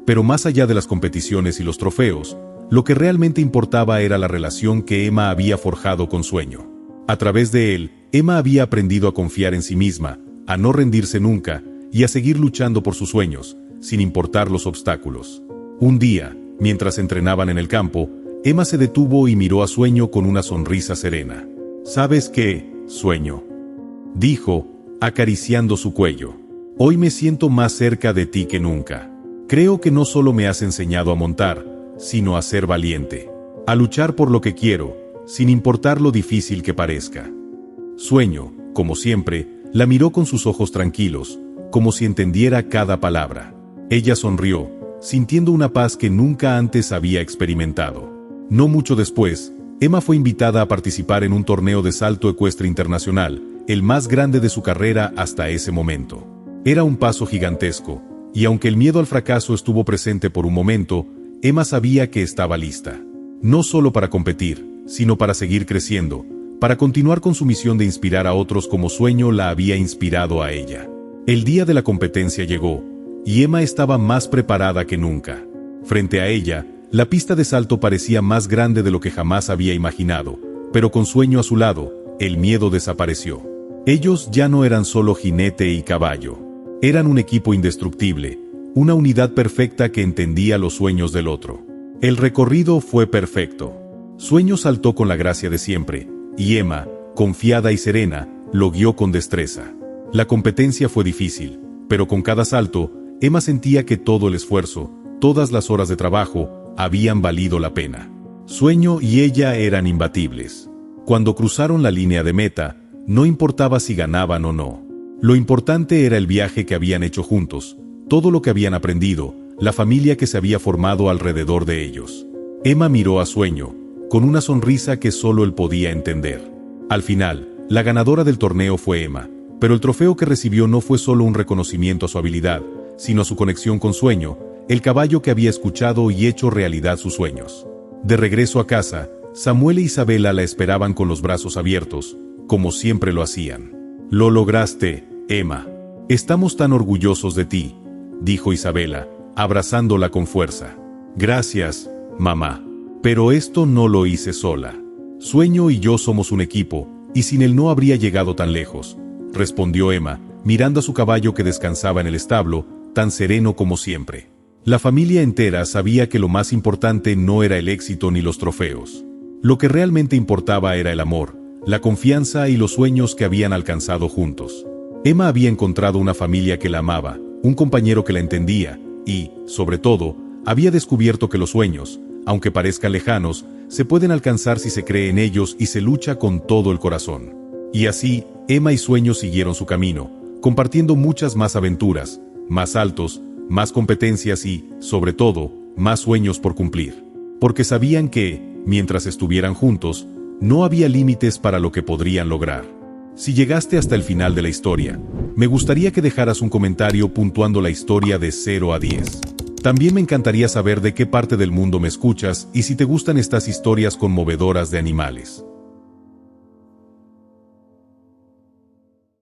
S1: Pero más allá de las competiciones y los trofeos, lo que realmente importaba era la relación que Emma había forjado con Sueño. A través de él, Emma había aprendido a confiar en sí misma, a no rendirse nunca y a seguir luchando por sus sueños, sin importar los obstáculos. Un día, mientras entrenaban en el campo, Emma se detuvo y miró a Sueño con una sonrisa serena. «¿Sabes qué, Sueño?», dijo, acariciando su cuello. «Hoy me siento más cerca de ti que nunca. Creo que no solo me has enseñado a montar, sino a ser valiente, a luchar por lo que quiero, sin importar lo difícil que parezca». Sueño, como siempre, la miró con sus ojos tranquilos, como si entendiera cada palabra. Ella sonrió, sintiendo una paz que nunca antes había experimentado. No mucho después, Emma fue invitada a participar en un torneo de salto ecuestre internacional, el más grande de su carrera hasta ese momento. Era un paso gigantesco, y aunque el miedo al fracaso estuvo presente por un momento, Emma sabía que estaba lista. No solo para competir, sino para seguir creciendo, para continuar con su misión de inspirar a otros como Sueño la había inspirado a ella. El día de la competencia llegó, y Emma estaba más preparada que nunca. Frente a ella, la pista de salto parecía más grande de lo que jamás había imaginado, pero con Sueño a su lado, el miedo desapareció. Ellos ya no eran solo jinete y caballo. Eran un equipo indestructible, una unidad perfecta que entendía los sueños del otro. El recorrido fue perfecto. Sueño saltó con la gracia de siempre, y Emma, confiada y serena, lo guió con destreza. La competencia fue difícil, pero con cada salto, Emma sentía que todo el esfuerzo, todas las horas de trabajo, habían valido la pena. Sueño y ella eran imbatibles. Cuando cruzaron la línea de meta, no importaba si ganaban o no. Lo importante era el viaje que habían hecho juntos, todo lo que habían aprendido, la familia que se había formado alrededor de ellos. Emma miró a Sueño, con una sonrisa que solo él podía entender. Al final, la ganadora del torneo fue Emma, pero el trofeo que recibió no fue solo un reconocimiento a su habilidad, sino a su conexión con Sueño, el caballo que había escuchado y hecho realidad sus sueños. De regreso a casa, Samuel e Isabela la esperaban con los brazos abiertos, como siempre lo hacían. «Lo lograste, Emma. Estamos tan orgullosos de ti», dijo Isabela, abrazándola con fuerza. «Gracias, mamá. Pero esto no lo hice sola. Sueño y yo somos un equipo, y sin él no habría llegado tan lejos», respondió Emma, mirando a su caballo que descansaba en el establo, tan sereno como siempre. La familia entera sabía que lo más importante no era el éxito ni los trofeos. Lo que realmente importaba era el amor, la confianza y los sueños que habían alcanzado juntos. Emma había encontrado una familia que la amaba, un compañero que la entendía, y, sobre todo, había descubierto que los sueños, aunque parezcan lejanos, se pueden alcanzar si se cree en ellos y se lucha con todo el corazón. Y así, Emma y Sueño siguieron su camino, compartiendo muchas más aventuras, más saltos, más competencias y, sobre todo, más sueños por cumplir. Porque sabían que, mientras estuvieran juntos, no había límites para lo que podrían lograr. Si llegaste hasta el final de la historia, me gustaría que dejaras un comentario puntuando la historia de 0 a 10. También me encantaría saber de qué parte del mundo me escuchas y si te gustan estas historias conmovedoras de animales.